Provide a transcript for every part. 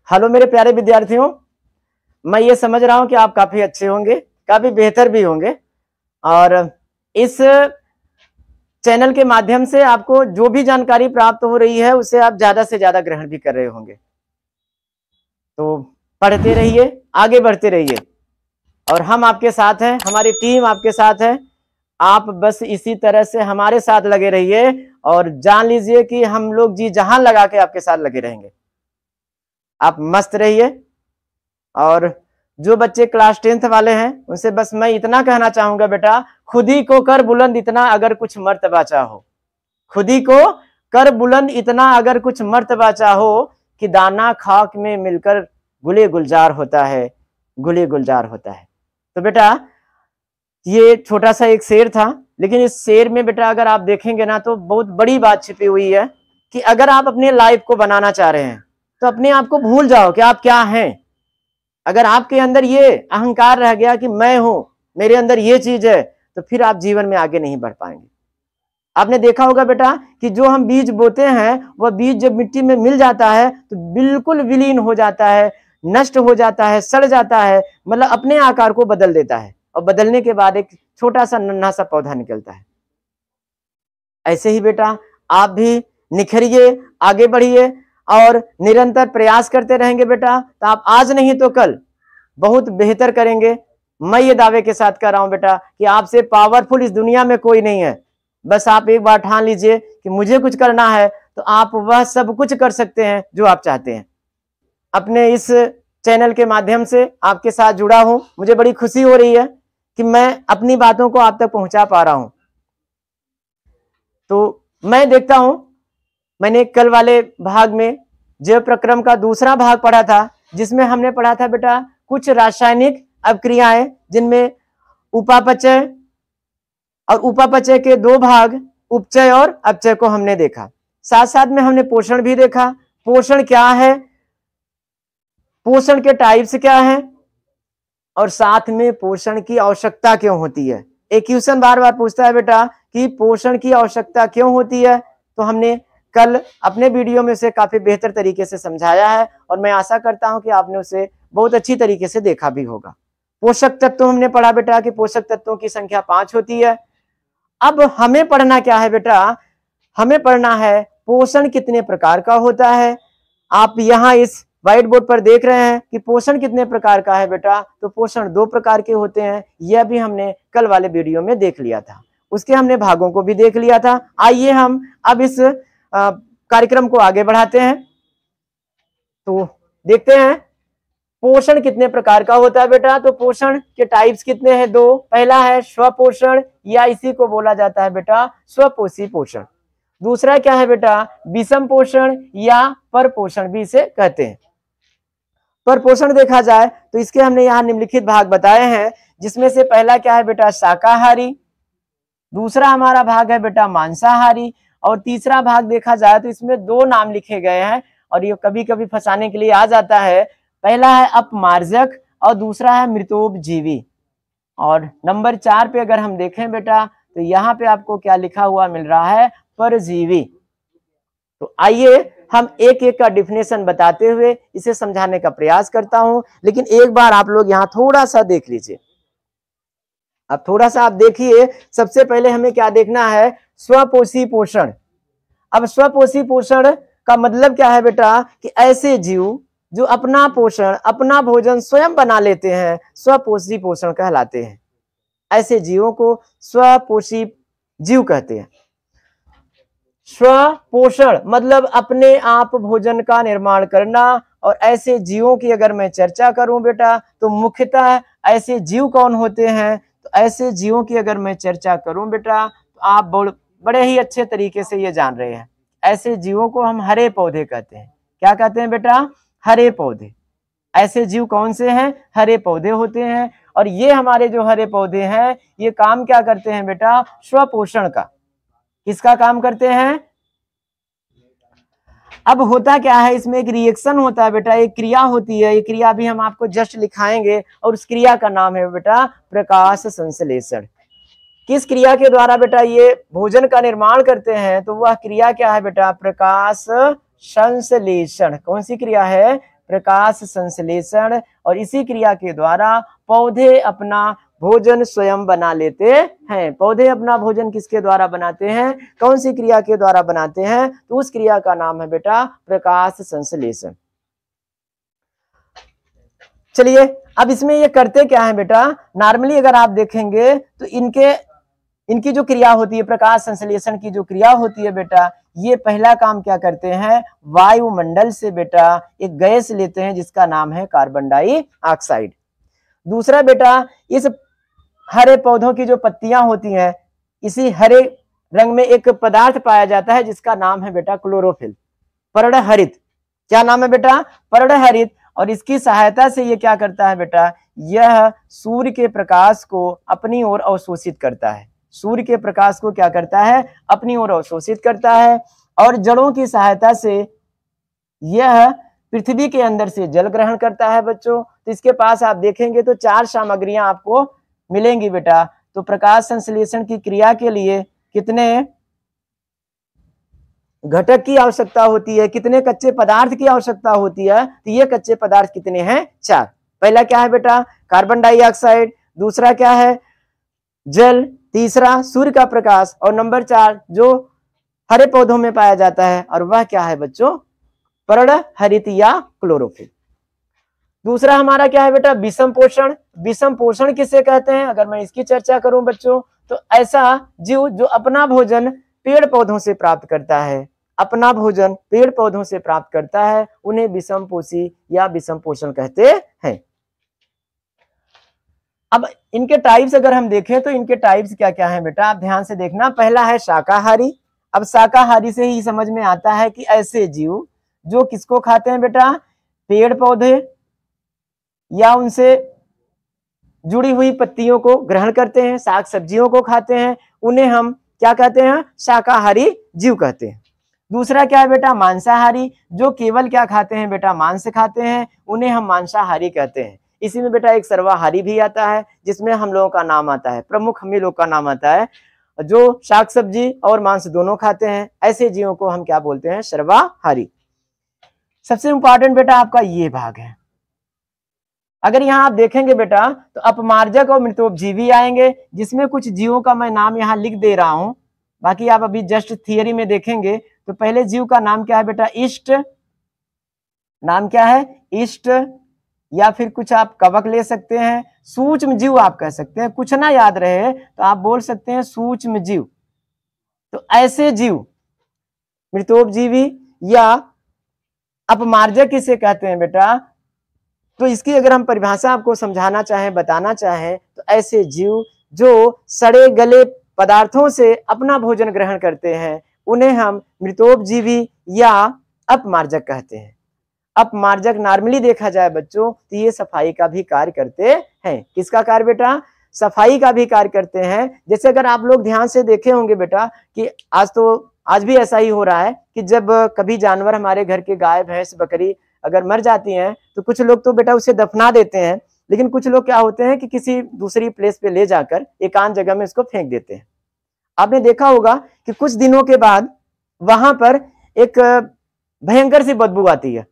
Hello मेरे प्यारे विद्यार्थियों, मैं ये समझ रहा हूं कि आप काफी अच्छे होंगे, काफी बेहतर भी होंगे और इस चैनल के माध्यम से आपको जो भी जानकारी प्राप्त हो रही है उसे आप ज्यादा से ज्यादा ग्रहण भी कर रहे होंगे। तो पढ़ते रहिए, आगे बढ़ते रहिए और हम आपके साथ हैं, हमारी टीम आपके साथ है। आप बस इसी तरह से हमारे साथ लगे रहिए और जान लीजिए कि हम लोग जी जहां लगा के आपके साथ लगे रहेंगे। आप मस्त रहिए। और जो बच्चे क्लास 10th वाले हैं उनसे बस मैं इतना कहना चाहूंगा, बेटा खुद ही को कर बुलंद इतना अगर कुछ मर्तबा चाहो, खुद ही को कर बुलंद इतना अगर कुछ मर्तबा चाहो कि दाना खाक में मिलकर गुले गुलजार होता है, गुले गुलजार होता है। तो बेटा ये छोटा सा एक शेर था, लेकिन इस शेर में बेटा अगर आप देखेंगे ना तो बहुत बड़ी बात छिपी हुई है कि अगर आप अपने लाइफ को बनाना चाह रहे हैं तो अपने आप को भूल जाओ कि आप क्या हैं। अगर आपके अंदर ये अहंकार रह गया कि मैं हूं, मेरे अंदर ये चीज है, तो फिर आप जीवन में आगे नहीं बढ़ पाएंगे। आपने देखा होगा बेटा कि जो हम बीज बोते हैं वह बीज जब मिट्टी में मिल जाता है तो बिल्कुल विलीन हो जाता है, नष्ट हो जाता है, सड़ जाता है, मतलब अपने आकार को बदल देता है और बदलने के बाद एक छोटा सा नन्हा सा पौधा निकलता है। ऐसे ही बेटा आप भी निखरिए, आगे बढ़िए और निरंतर प्रयास करते रहेंगे बेटा, तो आप आज नहीं तो कल बहुत बेहतर करेंगे। मैं ये दावे के साथ कह रहा हूं बेटा कि आपसे पावरफुल इस दुनिया में कोई नहीं है। बस आप एक बार ठान लीजिए कि मुझे कुछ करना है तो आप वह सब कुछ कर सकते हैं जो आप चाहते हैं। अपने इस चैनल के माध्यम से आपके साथ जुड़ा हूं, मुझे बड़ी खुशी हो रही है कि मैं अपनी बातों को आप तक पहुंचा पा रहा हूं। तो मैं देखता हूं, मैंने कल वाले भाग में जैव प्रक्रम का दूसरा भाग पढ़ा था, जिसमें हमने पढ़ा था बेटा कुछ रासायनिक अभिक्रियाएं जिनमें उपापचय और उपापचय के दो भाग उपचय और अपचय को हमने देखा। साथ साथ में हमने पोषण भी देखा, पोषण क्या है, पोषण के टाइप्स क्या हैं और साथ में पोषण की आवश्यकता क्यों होती है। एक क्वेश्चन बार बार पूछता है बेटा कि पोषण की आवश्यकता क्यों होती है, तो हमने कल अपने वीडियो में उसे काफी बेहतर तरीके से समझाया है और मैं आशा करता हूं कि आपने उसे बहुत अच्छी तरीके से देखा भी होगा। पोषक तत्व हमने पढ़ा बेटा कि पोषक तत्वों की संख्या 5 होती है। अब हमें पढ़ना क्या है बेटा, हमें पढ़ना है पोषण कितने प्रकार का होता है। आप यहाँ इस व्हाइट बोर्ड पर देख रहे हैं कि पोषण कितने प्रकार का है बेटा, तो पोषण 2 प्रकार के होते हैं। यह भी हमने कल वाले वीडियो में देख लिया था, उसके हमने भागों को भी देख लिया था। आइए हम अब इस कार्यक्रम को आगे बढ़ाते हैं। तो देखते हैं पोषण कितने प्रकार का होता है बेटा। तो पोषण के टाइप्स कितने हैं? 2। पहला है स्वपोषण या इसी को बोला जाता है बेटा स्वपोषी पोषण। दूसरा क्या है बेटा? विषम पोषण या परपोषण भी इसे कहते हैं। परपोषण देखा जाए तो इसके हमने यहाँ निम्नलिखित भाग बताए हैं, जिसमें से पहला क्या है बेटा? शाकाहारी। दूसरा हमारा भाग है बेटा मांसाहारी और तीसरा भाग देखा जाए तो इसमें 2 नाम लिखे गए हैं और ये कभी कभी फंसाने के लिए आ जाता है। पहला है अपमार्जक और दूसरा है मृतोपजीवी। और नंबर 4 पे अगर हम देखें बेटा तो यहाँ पे आपको क्या लिखा हुआ मिल रहा है? परजीवी। तो आइए हम एक एक का डिफिनेशन बताते हुए इसे समझाने का प्रयास करता हूं, लेकिन एक बार आप लोग यहाँ थोड़ा सा देख लीजिए। अब थोड़ा सा आप देखिए, सबसे पहले हमें क्या देखना है? स्वपोषी पोषण। अब स्वपोषी पोषण का मतलब क्या है बेटा? कि ऐसे जीव जो अपना पोषण, अपना भोजन स्वयं बना लेते हैं, स्वपोषी पोषण कहलाते हैं। ऐसे जीवों को स्वपोषी जीव कहते हैं। स्वपोषण मतलब अपने आप भोजन का निर्माण करना। और ऐसे जीवों की अगर मैं चर्चा करूं बेटा तो मुख्यतः ऐसे जीव कौन होते हैं? तो ऐसे जीवों की अगर मैं चर्चा करूं बेटा तो आप बड़े ही अच्छे तरीके से ये जान रहे हैं। ऐसे जीवों को हम हरे पौधे कहते हैं। क्या कहते हैं बेटा? हरे पौधे। ऐसे जीव कौन से हैं? हरे पौधे होते हैं। और ये हमारे जो हरे पौधे हैं ये काम क्या करते हैं बेटा? स्वपोषण का। किसका काम करते हैं? अब होता क्या है, इसमें एक रिएक्शन होता है बेटा, एक क्रिया होती है। ये क्रिया भी हम आपको जस्ट लिखाएंगे और उस क्रिया का नाम है बेटा प्रकाश संश्लेषण। किस क्रिया के द्वारा बेटा ये भोजन का निर्माण करते हैं? तो वह क्रिया क्या है बेटा? प्रकाश संश्लेषण। कौन सी क्रिया है? प्रकाश संश्लेषण, और इसी क्रिया के द्वारा पौधे अपना भोजन स्वयं बना लेते हैं। पौधे अपना भोजन किसके द्वारा बनाते हैं, कौन सी क्रिया के द्वारा बनाते हैं, तो उस क्रिया का नाम है बेटा प्रकाश संश्लेषण। चलिए अब इसमें ये करते क्या है बेटा, नॉर्मली अगर आप देखेंगे तो इनकी जो क्रिया होती है, प्रकाश संश्लेषण की जो क्रिया होती है बेटा, ये पहला काम क्या करते हैं, वायुमंडल से बेटा एक गैस लेते हैं जिसका नाम है कार्बन डाइऑक्साइड। दूसरा बेटा, इस हरे पौधों की जो पत्तियां होती हैं, इसी हरे रंग में एक पदार्थ पाया जाता है जिसका नाम है बेटा क्लोरोफिल, पर्णहरित। क्या नाम है बेटा, पर्णहरित। और इसकी सहायता से ये क्या करता है बेटा, यह सूर्य के प्रकाश को अपनी ओर अवशोषित करता है। सूर्य के प्रकाश को क्या करता है, अपनी ओर अवशोषित करता है। और जड़ों की सहायता से यह पृथ्वी के अंदर से जल ग्रहण करता है बच्चों। तो इसके पास आप देखेंगे तो 4 सामग्रियां आपको मिलेंगी बेटा। तो प्रकाश संश्लेषण की क्रिया के लिए कितने घटक की आवश्यकता होती है, कितने कच्चे पदार्थ की आवश्यकता होती है, तो ये कच्चे पदार्थ कितने हैं, 4। पहला क्या है बेटा, कार्बन डाइऑक्साइड। दूसरा क्या है, जल। तीसरा सूर्य का प्रकाश। और नंबर 4 जो हरे पौधों में पाया जाता है, और वह क्या है बच्चों, पर्णहरित या क्लोरोफिल। दूसरा हमारा क्या है बेटा, विषम पोषण। विषम पोषण किसे कहते हैं, अगर मैं इसकी चर्चा करूं बच्चों, तो ऐसा जीव जो अपना भोजन पेड़ पौधों से प्राप्त करता है, अपना भोजन पेड़ पौधों से प्राप्त करता है, उन्हें विषम पोषी या विषम पोषण कहते हैं। अब इनके टाइप्स अगर हम देखें तो इनके टाइप्स क्या क्या हैं बेटा, आप ध्यान से देखना। पहला है शाकाहारी। अब शाकाहारी से ही समझ में आता है कि ऐसे जीव जो किसको खाते हैं बेटा, पेड़ पौधे या उनसे जुड़ी हुई पत्तियों को ग्रहण करते हैं, साग सब्जियों को खाते हैं, उन्हें हम क्या कहते हैं, शाकाहारी जीव कहते हैं। दूसरा क्या है बेटा, मांसाहारी। जो केवल क्या खाते हैं बेटा, मांस खाते हैं, उन्हें हम मांसाहारी कहते हैं। इसी में बेटा एक सर्वाहारी भी आता है, जिसमें हम लोगों का नाम आता है, प्रमुख हम लोग का नाम आता है, जो शाक सब्जी और मांस दोनों खाते हैं। ऐसे जीवों को हम क्या बोलते हैं, सर्वाहारी। सबसे इंपॉर्टेंट बेटा आपका ये भाग है। अगर यहाँ आप देखेंगे बेटा तो अपमार्जक और मृतोपजीवी आएंगे, जिसमें कुछ जीवों का मैं नाम यहाँ लिख दे रहा हूं, बाकी आप अभी जस्ट थियरी में देखेंगे। तो पहले जीव का नाम क्या है बेटा, इष्ट। नाम क्या है, इष्ट, या फिर कुछ आप कवक ले सकते हैं, सूक्ष्म जीव आप कह सकते हैं। कुछ ना याद रहे तो आप बोल सकते हैं सूक्ष्म जीव। तो ऐसे जीव मृतोपजीवी या अपमार्जक किसे कहते हैं बेटा, तो इसकी अगर हम परिभाषा आपको समझाना चाहें, बताना चाहें, तो ऐसे जीव जो सड़े गले पदार्थों से अपना भोजन ग्रहण करते हैं, उन्हें हम मृतोपजीवी या अपमार्जक कहते हैं। अपमार्जक नॉर्मली देखा जाए बच्चों तो ये सफाई का भी कार्य करते हैं। किसका कार्य बेटा, सफाई का भी कार्य करते हैं। जैसे अगर आप लोग ध्यान से देखे होंगे बेटा कि आज भी ऐसा ही हो रहा है कि जब कभी जानवर हमारे घर के गाय भैंस बकरी अगर मर जाती हैं, तो कुछ लोग तो बेटा उसे दफना देते हैं, लेकिन कुछ लोग क्या होते हैं कि किसी दूसरी प्लेस पे ले जाकर एकांत जगह में इसको फेंक देते हैं। आपने देखा होगा कि कुछ दिनों के बाद वहां पर एक भयंकर सी बदबू आती है।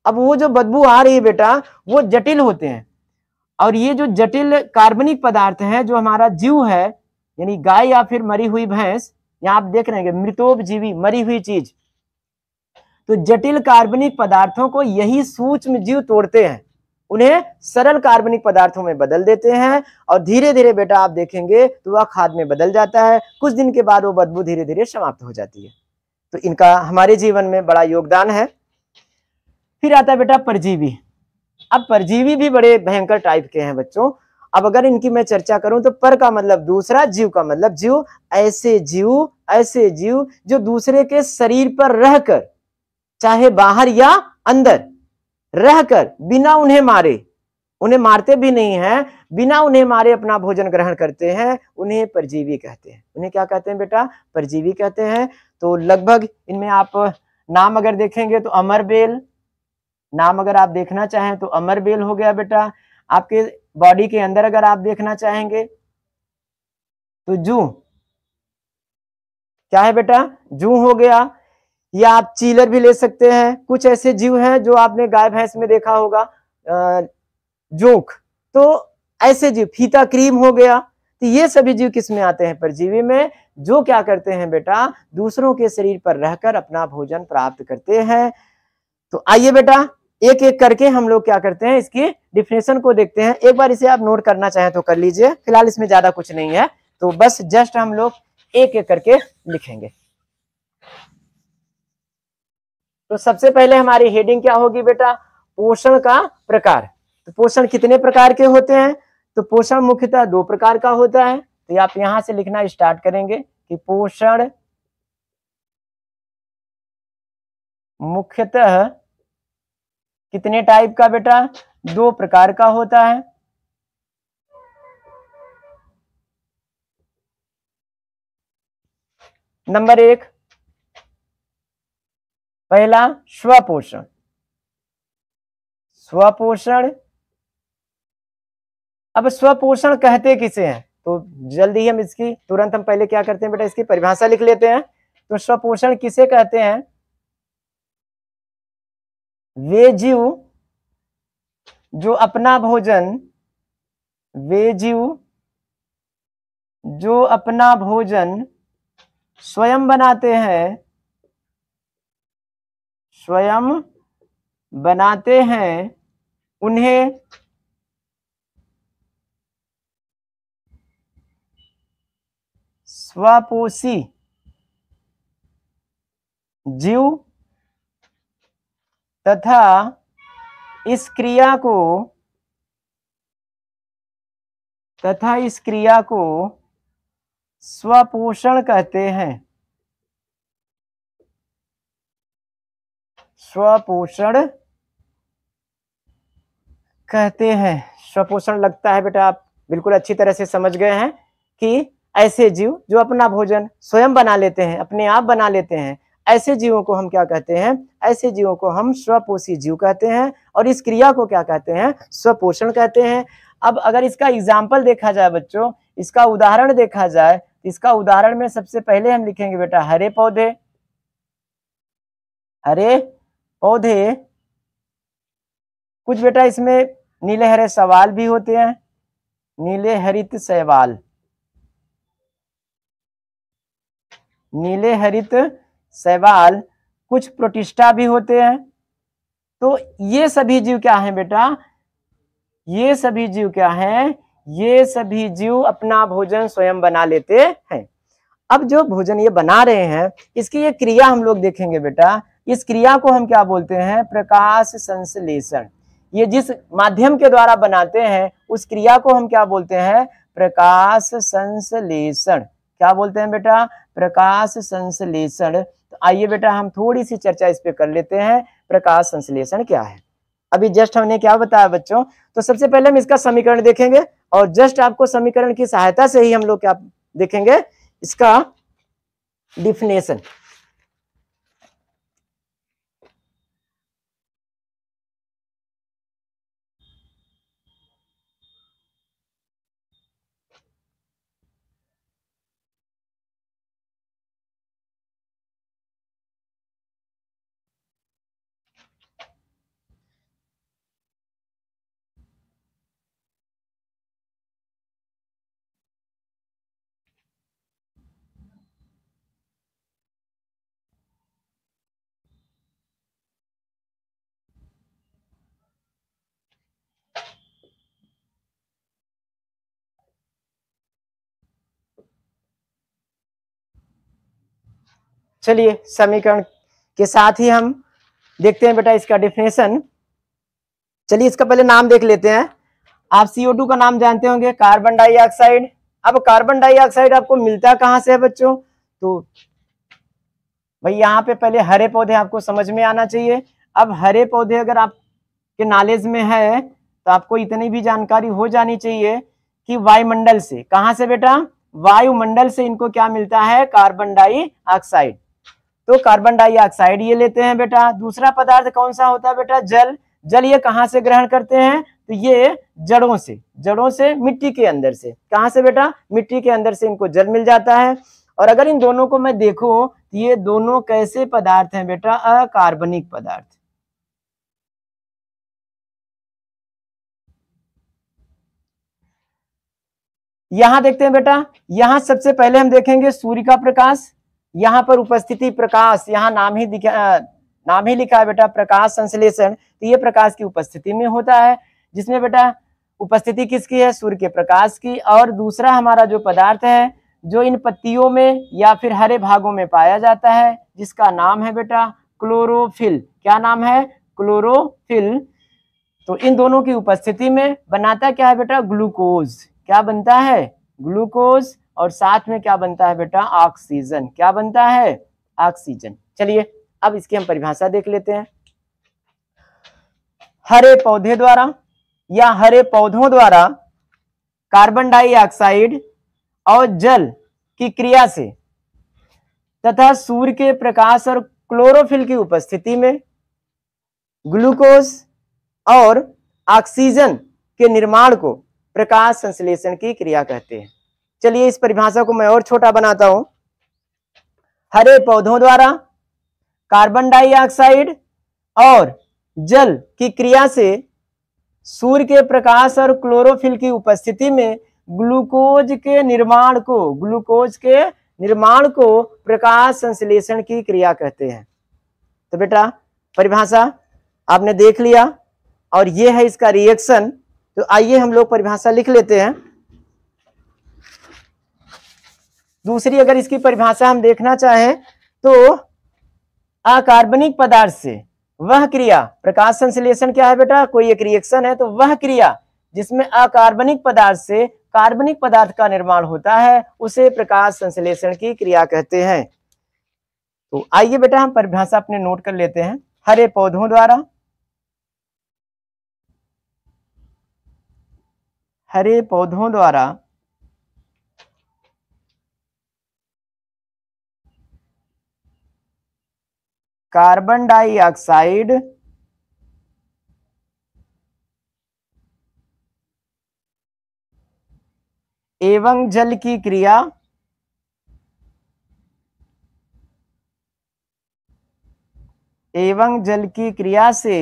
अब वो जो बदबू आ रही है बेटा, वो जटिल होते हैं, और ये जो जटिल कार्बनिक पदार्थ हैं, जो हमारा जीव है यानी गाय या फिर मरी हुई भैंस, यहाँ आप देख रहे हैं मृतोपजीवी, मरी हुई चीज, तो जटिल कार्बनिक पदार्थों को यही सूक्ष्म जीव तोड़ते हैं, उन्हें सरल कार्बनिक पदार्थों में बदल देते हैं, और धीरे धीरे बेटा आप देखेंगे तो वह खाद में बदल जाता है। कुछ दिन के बाद वो बदबू धीरे धीरे समाप्त हो जाती है। तो इनका हमारे जीवन में बड़ा योगदान है। फिर आता है बेटा परजीवी। अब परजीवी भी बड़े भयंकर टाइप के हैं बच्चों। अब अगर इनकी मैं चर्चा करूं तो पर का मतलब दूसरा, जीव का मतलब जीव। ऐसे जीव जो दूसरे के शरीर पर रहकर, चाहे बाहर या अंदर रहकर, बिना उन्हें मारे, उन्हें मारते भी नहीं है, बिना उन्हें मारे अपना भोजन ग्रहण करते हैं, उन्हें परजीवी कहते हैं। उन्हें क्या कहते हैं बेटा, परजीवी कहते हैं। तो लगभग इनमें आप नाम अगर देखेंगे तो अमरबेल, नाम अगर आप देखना चाहें तो अमरबेल हो गया बेटा। आपके बॉडी के अंदर अगर आप देखना चाहेंगे तो जू, क्या है बेटा, जू हो गया, या आप चीलर भी ले सकते हैं। कुछ ऐसे जीव हैं जो आपने गाय भैंस में देखा होगा, जोंक, तो ऐसे जीव, फीता क्रीम हो गया, तो ये सभी जीव किस में आते हैं? परजीवी में, जो क्या करते हैं बेटा, दूसरों के शरीर पर रहकर अपना भोजन प्राप्त करते हैं। तो आइए बेटा एक एक करके हम लोग क्या करते हैं, इसकी डिफिनेशन को देखते हैं। एक बार इसे आप नोट करना चाहें तो कर लीजिए, फिलहाल इसमें ज्यादा कुछ नहीं है, तो बस जस्ट हम लोग एक एक करके लिखेंगे। तो सबसे पहले हमारी हेडिंग क्या होगी बेटा? पोषण का प्रकार। तो पोषण कितने प्रकार के होते हैं? तो पोषण मुख्यतः 2 प्रकार का होता है। तो आप यहां से लिखना स्टार्ट करेंगे कि पोषण मुख्यतः कितने टाइप का बेटा? 2 प्रकार का होता है। नंबर 1, पहला स्वपोषण। स्वपोषण, अब स्वपोषण कहते किसे हैं? तो जल्दी हम इसकी तुरंत हम पहले क्या करते हैं बेटा, इसकी परिभाषा लिख लेते हैं। तो स्वपोषण किसे कहते हैं? वे जीव जो अपना भोजन, वे जीव जो अपना भोजन स्वयं बनाते हैं, स्वयं बनाते हैं, उन्हें स्वपोषी जीव तथा इस क्रिया को स्वपोषण कहते हैं। स्वपोषण कहते हैं। स्वपोषण लगता है बेटा आप बिल्कुल अच्छी तरह से समझ गए हैं कि ऐसे जीव जो अपना भोजन स्वयं बना लेते हैं, अपने आप बना लेते हैं, ऐसे जीवों को हम क्या कहते हैं? ऐसे जीवों को हम स्वपोषी जीव कहते हैं, और इस क्रिया को क्या कहते हैं? स्वपोषण कहते हैं। अब अगर इसका एग्जाम्पल देखा जाए बच्चों, इसका उदाहरण देखा जाए, इसका उदाहरण में सबसे पहले हम लिखेंगे बेटा हरे पौधे। हरे पौधे, कुछ बेटा इसमें नीले हरे शैवाल भी होते हैं, नीले हरित शैवाल, नीले हरित शैवाल, कुछ प्रोटिस्टा भी होते हैं। तो ये सभी जीव क्या हैं बेटा? ये सभी जीव क्या हैं? ये सभी जीव अपना भोजन स्वयं बना लेते हैं। अब जो भोजन ये बना रहे हैं, इसकी ये क्रिया हम लोग देखेंगे बेटा। इस क्रिया को हम क्या बोलते हैं? प्रकाश संश्लेषण। ये जिस माध्यम के द्वारा बनाते हैं, उस क्रिया को हम क्या बोलते हैं? प्रकाश संश्लेषण। क्या बोलते हैं बेटा? प्रकाश संश्लेषण। तो आइए बेटा हम थोड़ी सी चर्चा इस पे कर लेते हैं, प्रकाश संश्लेषण क्या है। अभी जस्ट हमने क्या बताया बच्चों? तो सबसे पहले हम इसका समीकरण देखेंगे, और जस्ट आपको समीकरण की सहायता से ही हम लोग क्या देखेंगे? इसका डिफिनेशन। चलिए समीकरण के साथ ही हम देखते हैं बेटा इसका डिफिनेशन। चलिए इसका पहले नाम देख लेते हैं। आप CO2 का नाम जानते होंगे, कार्बन डाइऑक्साइड। अब कार्बन डाइऑक्साइड आपको मिलता कहां से है बच्चों? तो भाई यहाँ पे पहले हरे पौधे आपको समझ में आना चाहिए। अब हरे पौधे अगर आपके नॉलेज में है तो आपको इतनी भी जानकारी हो जानी चाहिए कि वायुमंडल से, कहां से बेटा? वायुमंडल से इनको क्या मिलता है? Carbon dioxide. तो कार्बन डाइऑक्साइड ये लेते हैं बेटा। दूसरा पदार्थ कौन सा होता है बेटा? जल। जल ये कहां से ग्रहण करते हैं? तो ये जड़ों से, जड़ों से, मिट्टी के अंदर से। कहां से बेटा? मिट्टी के अंदर से इनको जल मिल जाता है। और अगर इन दोनों को मैं देखूं, ये दोनों कैसे पदार्थ हैं बेटा? अकार्बनिक पदार्थ। यहां देखते हैं बेटा, यहां सबसे पहले हम देखेंगे सूर्य का प्रकाश। यहां पर उपस्थिति प्रकाश, यहां नाम ही लिखा है बेटा, प्रकाश संश्लेषण। तो ये प्रकाश की उपस्थिति में होता है, जिसमें बेटा उपस्थिति किसकी है? सूर्य के प्रकाश की। और दूसरा हमारा जो पदार्थ है, जो इन पत्तियों में या फिर हरे भागों में पाया जाता है, जिसका नाम है बेटा क्लोरोफिल। क्या नाम है? क्लोरोफिल। तो इन दोनों की उपस्थिति में बनाता क्या है बेटा? ग्लूकोज। क्या बनता है? ग्लूकोज। और साथ में क्या बनता है बेटा? ऑक्सीजन। क्या बनता है? ऑक्सीजन। चलिए अब इसकी हम परिभाषा देख लेते हैं। हरे पौधे द्वारा या हरे पौधों द्वारा कार्बन डाइऑक्साइड और जल की क्रिया से तथा सूर्य के प्रकाश और क्लोरोफिल की उपस्थिति में ग्लूकोज और ऑक्सीजन के निर्माण को प्रकाश संश्लेषण की क्रिया कहते हैं। चलिए इस परिभाषा को मैं और छोटा बनाता हूं। हरे पौधों द्वारा कार्बन डाइऑक्साइड और जल की क्रिया से सूर्य के प्रकाश और क्लोरोफिल की उपस्थिति में ग्लूकोज के निर्माण को प्रकाश संश्लेषण की क्रिया कहते हैं। तो बेटा परिभाषा आपने देख लिया और ये है इसका रिएक्शन। तो आइए हम लोग परिभाषा लिख लेते हैं। दूसरी अगर इसकी परिभाषा हम देखना चाहें तो अकार्बनिक पदार्थ से वह क्रिया, प्रकाश संश्लेषण क्या है बेटा? कोई एक रिएक्शन है, तो वह क्रिया जिसमें अकार्बनिक पदार्थ से कार्बनिक पदार्थ का निर्माण होता है उसे प्रकाश संश्लेषण की क्रिया कहते हैं। तो आइए बेटा हम परिभाषा अपने नोट कर लेते हैं। हरे पौधों द्वारा कार्बन डाइऑक्साइड एवं जल की क्रिया से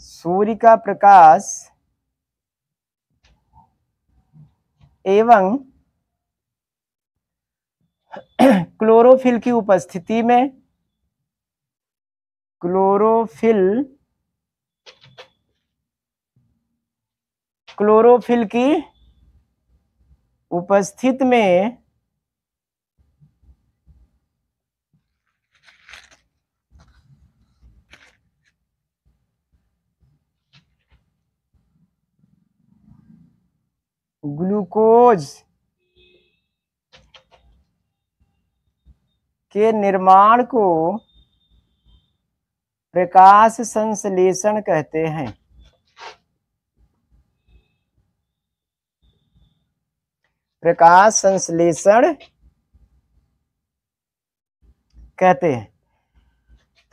सूर्य का प्रकाश एवं क्लोरोफिल की उपस्थिति में क्लोरोफिल की उपस्थिति में ग्लूकोज के निर्माण को प्रकाश संश्लेषण कहते हैं। प्रकाश संश्लेषण कहते हैं।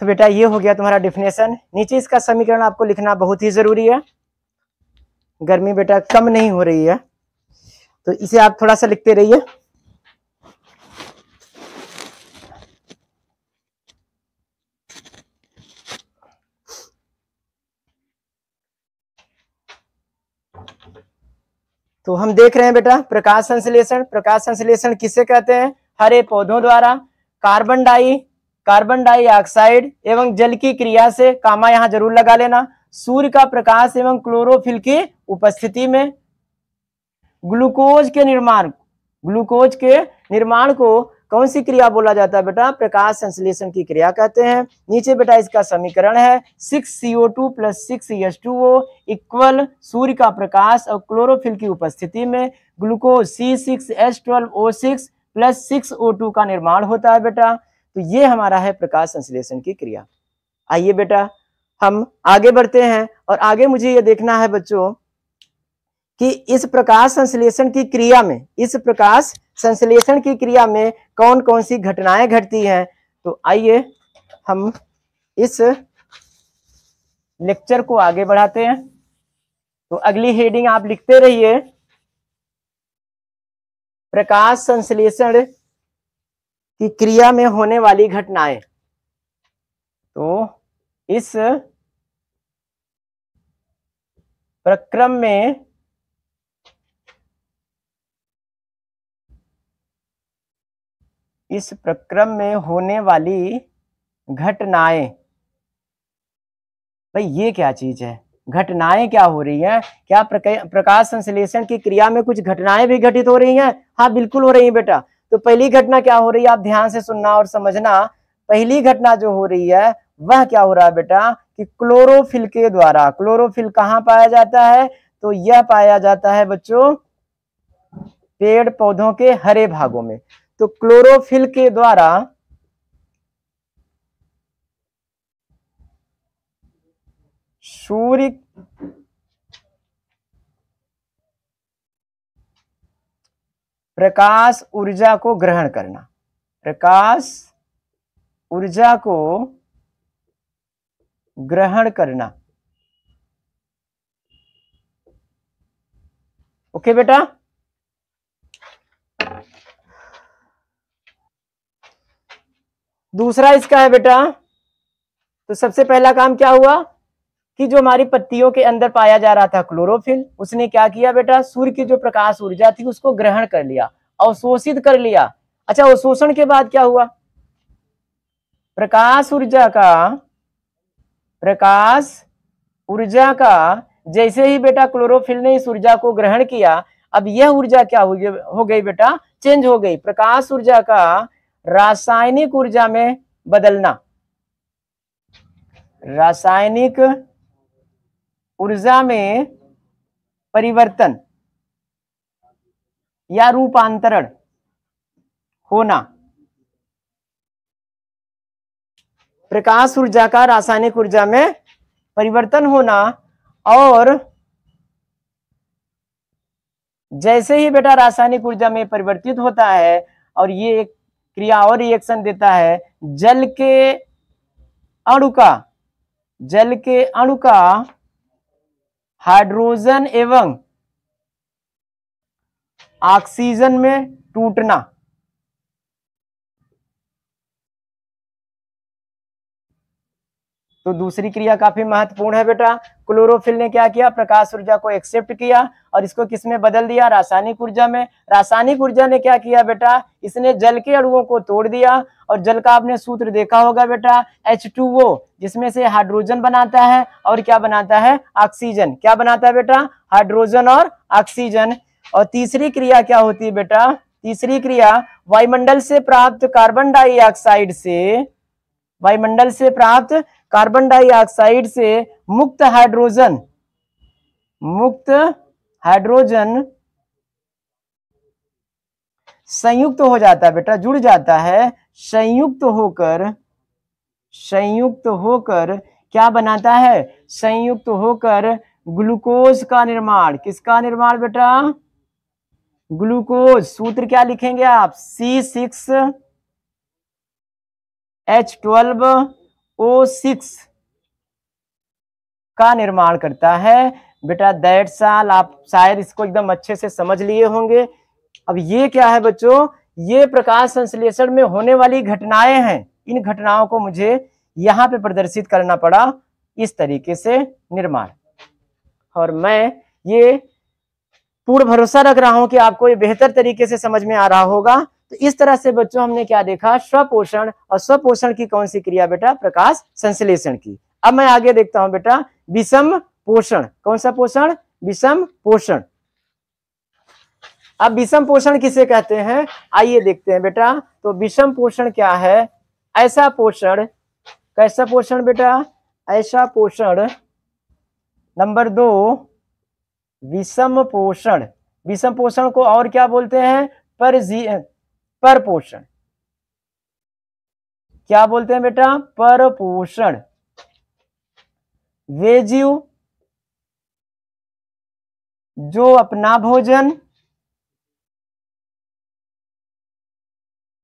तो बेटा ये हो गया तुम्हारा डिफिनेशन। नीचे इसका समीकरण आपको लिखना बहुत ही जरूरी है। गर्मी बेटा कम नहीं हो रही है, तो इसे आप थोड़ा सा लिखते रहिए। तो हम देख रहे हैं बेटा प्रकाश संश्लेषण। प्रकाश संश्लेषण किसे कहते हैं? हरे पौधों द्वारा कार्बन डाइऑक्साइड एवं जल की क्रिया से, कामा यहां जरूर लगा लेना, सूर्य का प्रकाश एवं क्लोरोफिल की उपस्थिति में ग्लूकोज के निर्माण को कौन सी क्रिया बोला जाता है बेटा? प्रकाश संश्लेषण की क्रिया कहते हैं। नीचे बेटा इसका समीकरण है 6CO2 + 6H2O इक्वल सूर्य का प्रकाश और क्लोरोफिल की उपस्थिति में ग्लूकोज C6H12O6 + 6O2 का निर्माण होता है बेटा। तो ये हमारा है प्रकाश संश्लेषण की क्रिया। आइए बेटा हम आगे बढ़ते हैं और आगे मुझे ये देखना है बच्चों कि इस प्रकाश संश्लेषण की क्रिया में कौन कौन सी घटनाएं घटती हैं। तो आइए हम इस लेक्चर को आगे बढ़ाते हैं। तो अगली हेडिंग आप लिखते रहिए, प्रकाश संश्लेषण की क्रिया में होने वाली घटनाएं। तो इस प्रक्रम में होने वाली घटनाएं। भाई ये क्या चीज है, घटनाएं क्या हो रही हैं? क्या प्रकाश संश्लेषण की क्रिया में कुछ घटनाएं भी घटित हो रही हैं? हाँ बिल्कुल हो रही है बेटा। तो पहली घटना क्या हो रही है, आप ध्यान से सुनना और समझना। पहली घटना जो हो रही है वह क्या हो रहा है बेटा कि क्लोरोफिल के द्वारा, क्लोरोफिल कहाँ पाया जाता है? तो यह पाया जाता है बच्चों पेड़ पौधों के हरे भागों में। तो क्लोरोफिल के द्वारा सूर्य प्रकाश ऊर्जा को ग्रहण करना, प्रकाश ऊर्जा को ग्रहण करना। ओके बेटा। दूसरा इसका है बेटा, तो सबसे पहला काम क्या हुआ कि जो हमारी पत्तियों के अंदर पाया जा रहा था क्लोरोफिल, उसने क्या किया बेटा, सूर्य की जो प्रकाश ऊर्जा थी उसको ग्रहण कर लिया, अवशोषित कर लिया। अच्छा, अवशोषण के बाद क्या हुआ? प्रकाश ऊर्जा का जैसे ही बेटा क्लोरोफिल ने इस ऊर्जा को ग्रहण किया, अब यह ऊर्जा क्या हो गई बेटा, चेंज हो गई। प्रकाश ऊर्जा का रासायनिक ऊर्जा में बदलना, रासायनिक ऊर्जा में परिवर्तन या रूपांतरण होना। प्रकाश ऊर्जा का रासायनिक ऊर्जा में परिवर्तन होना, और जैसे ही बेटा रासायनिक ऊर्जा में परिवर्तित होता है और ये एक क्रिया और रिएक्शन देता है, जल के अणु का हाइड्रोजन एवं ऑक्सीजन में टूटना। तो दूसरी क्रिया काफी महत्वपूर्ण है बेटा। क्लोरोफिल ने क्या किया, प्रकाश ऊर्जा को एक्सेप्ट किया और इसको किसमें बदल दिया, रासायनिक ऊर्जा में। रासायनिक ऊर्जा ने क्या किया बेटा, इसने जल के अणुओं को तोड़ दिया, और जल का आपने सूत्र देखा होगा बेटा, H2O, जिसमें से हाइड्रोजन बनाता है और क्या बनाता है, ऑक्सीजन। क्या बनाता है बेटा, हाइड्रोजन और ऑक्सीजन। और तीसरी क्रिया क्या होती है बेटा, तीसरी क्रिया वायुमंडल से प्राप्त कार्बन डाइऑक्साइड से मुक्त हाइड्रोजन संयुक्त हो जाता है बेटा, जुड़ जाता है, संयुक्त होकर क्या बनाता है, संयुक्त होकर ग्लूकोज का निर्माण। किसका निर्माण बेटा, ग्लूकोज। सूत्र क्या लिखेंगे आप, C6H12O6 का निर्माण करता है बेटा। That's all. आप शायद इसको एकदम अच्छे से समझ लिए होंगे। अब ये क्या है बच्चों, ये प्रकाश संश्लेषण में होने वाली घटनाएं हैं। इन घटनाओं को मुझे यहाँ पे प्रदर्शित करना पड़ा, इस तरीके से निर्माण। और मैं ये पूर्ण भरोसा रख रहा हूं कि आपको ये बेहतर तरीके से समझ में आ रहा होगा। तो इस तरह से बच्चों हमने क्या देखा, स्वपोषण। और स्वपोषण की कौन सी क्रिया बेटा, प्रकाश संश्लेषण की। अब मैं आगे देखता हूं बेटा, विषम पोषण। कौन सा पोषण, विषम पोषण। अब विषम पोषण किसे कहते हैं, आइए देखते हैं बेटा। तो विषम पोषण क्या है, ऐसा पोषण, कैसा पोषण बेटा, ऐसा पोषण। नंबर 2, विषम पोषण। विषम पोषण को और क्या बोलते हैं, परपोषण। क्या बोलते हैं बेटा, परपोषण। वे जीव जो अपना भोजन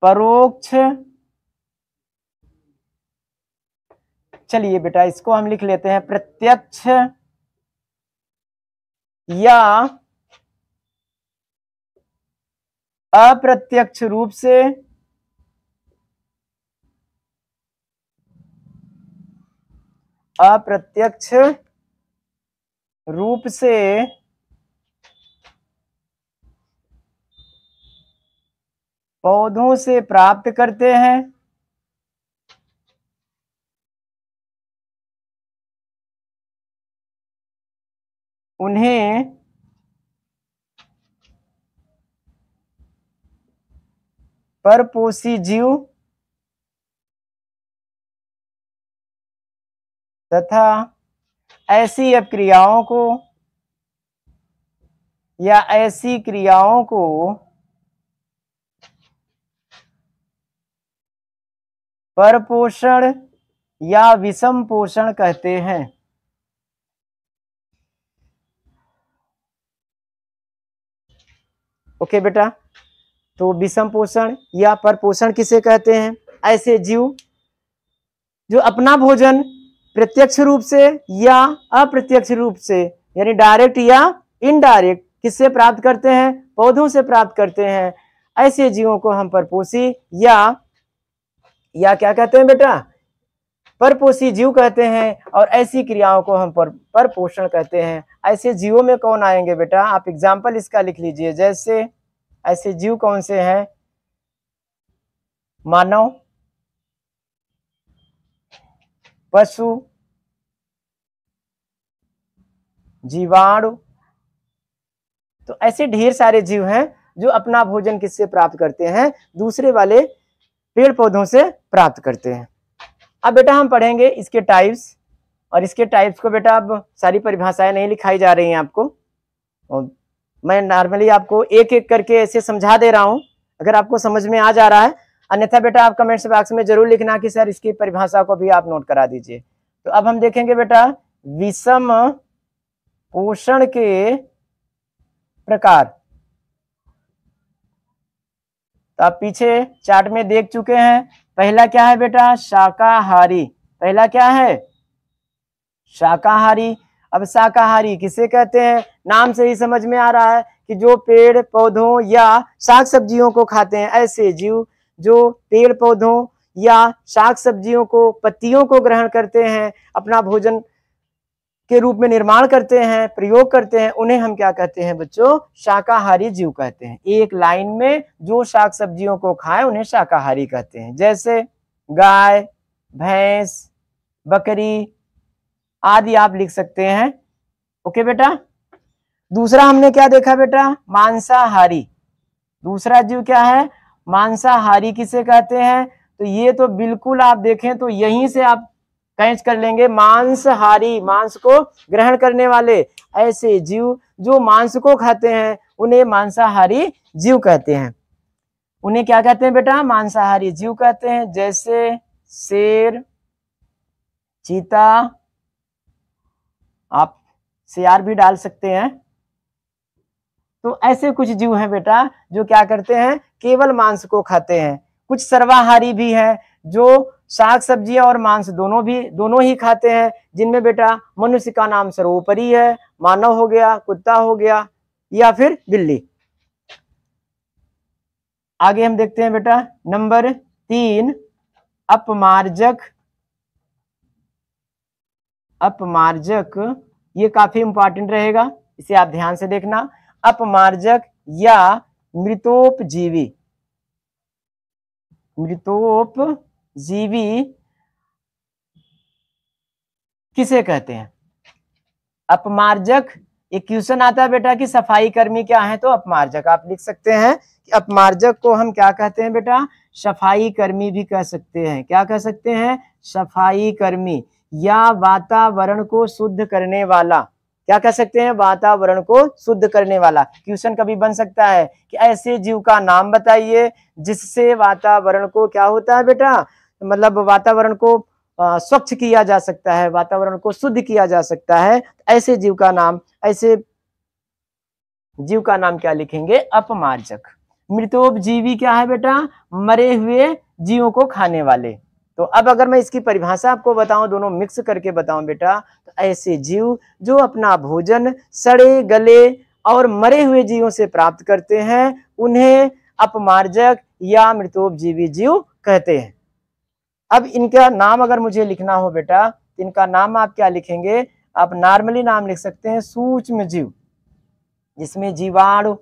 परोक्ष, चलिए बेटा इसको हम लिख लेते हैं, प्रत्यक्ष या अप्रत्यक्ष रूप से पौधों से प्राप्त करते हैं, उन्हें परपोषी जीव तथा ऐसी अपक्रियाओं को या ऐसी क्रियाओं को परपोषण या विषम पोषण कहते हैं। ओके बेटा, तो विषम पोषण या परपोषण किसे कहते हैं? ऐसे जीव जो अपना भोजन प्रत्यक्ष रूप से या अप्रत्यक्ष रूप से यानी डायरेक्ट या इनडायरेक्ट किससे प्राप्त करते हैं? पौधों से प्राप्त करते हैं। ऐसे जीवों को हम परपोषी या क्या कहते हैं बेटा? परपोषी जीव कहते हैं। और ऐसी क्रियाओं को हम परपोषण कहते हैं। ऐसे जीवों में कौन आएंगे बेटा? आप एग्जाम्पल इसका लिख लीजिए। जैसे ऐसे जीव कौन से हैं? मानव, पशु, जीवाणु। तो ऐसे ढेर सारे जीव हैं जो अपना भोजन किससे प्राप्त करते हैं? दूसरे वाले पेड़ पौधों से प्राप्त करते हैं। अब बेटा हम पढ़ेंगे इसके टाइप्स, और इसके टाइप्स को बेटा अब सारी परिभाषाएं नहीं लिखाई जा रही हैं आपको, और मैं नॉर्मली आपको एक एक करके ऐसे समझा दे रहा हूं, अगर आपको समझ में आ जा रहा है। अन्यथा बेटा आप कमेंट्स बॉक्स में जरूर लिखना कि सर इसकी परिभाषा को भी आप नोट करा दीजिए। तो अब हम देखेंगे बेटा विषम पोषण के प्रकार। तो आप पीछे चार्ट में देख चुके हैं। पहला क्या है बेटा? शाकाहारी। पहला क्या है? शाकाहारी। अब शाकाहारी किसे कहते हैं? नाम से ही समझ में आ रहा है कि जो पेड़ पौधों या शाक सब्जियों को खाते हैं। ऐसे जीव जो पेड़ पौधों या शाक सब्जियों को, पत्तियों को ग्रहण करते हैं, अपना भोजन के रूप में निर्माण करते हैं, प्रयोग करते हैं, उन्हें हम क्या कहते हैं बच्चों? शाकाहारी जीव कहते हैं। एक लाइन में जो शाक सब्जियों को खाएं उन्हें शाकाहारी कहते हैं। जैसे गाय, भैंस, बकरी आदि आप लिख सकते हैं। ओके बेटा। दूसरा हमने क्या देखा बेटा? मांसाहारी। दूसरा जीव क्या है? मांसाहारी किसे कहते हैं? तो ये तो बिल्कुल आप देखें तो यहीं से आप कैच कर लेंगे। मांसाहारी, मांस को ग्रहण करने वाले ऐसे जीव जो मांस को खाते हैं उन्हें मांसाहारी जीव कहते हैं। उन्हें क्या कहते हैं बेटा? मांसाहारी जीव कहते हैं। जैसे शेर, चीता, आप शेर भी डाल सकते हैं। तो ऐसे कुछ जीव हैं बेटा जो क्या करते हैं? केवल मांस को खाते हैं। कुछ सर्वाहारी भी हैं जो शाक सब्जियां और मांस दोनों ही खाते हैं, जिनमें बेटा मनुष्य का नाम सर्वोपरि है। मानव हो गया, कुत्ता हो गया, या फिर बिल्ली। आगे हम देखते हैं बेटा नंबर 3, अपमार्जक। अपमार्जक ये काफी इंपॉर्टेंट रहेगा, इसे आप ध्यान से देखना। अपमार्जक या मृतोपजीवी। मृतोपजीवी किसे कहते हैं? अपमार्जक। एक क्वेश्चन आता है बेटा कि सफाई कर्मी क्या है? तो अपमार्जक आप लिख सकते हैं कि अपमार्जक को हम क्या कहते हैं बेटा? सफाई कर्मी भी कह सकते हैं। क्या कह सकते हैं? सफाई कर्मी या वातावरण को शुद्ध करने वाला। क्या कह सकते हैं? वातावरण को शुद्ध करने वाला। क्वेश्चन कभी बन सकता है कि ऐसे जीव का नाम बताइए जिससे वातावरण को क्या होता है बेटा? मतलब वातावरण को स्वच्छ किया जा सकता है, वातावरण को शुद्ध किया जा सकता है। ऐसे जीव का नाम, ऐसे जीव का नाम क्या लिखेंगे? अपमार्जक। मृतोपजीवी क्या है बेटा? मरे हुए जीवों को खाने वाले। तो अब अगर मैं इसकी परिभाषा आपको बताऊं, दोनों मिक्स करके बताऊं बेटा, तो ऐसे जीव जो अपना भोजन सड़े गले और मरे हुए जीवों से प्राप्त करते हैं उन्हें अपमार्जक या मृतोपजीवी जीव कहते हैं। अब इनका नाम अगर मुझे लिखना हो बेटा, तो इनका नाम आप क्या लिखेंगे? आप नॉर्मली नाम लिख सकते हैं सूक्ष्म जीव, जिसमें जीवाणु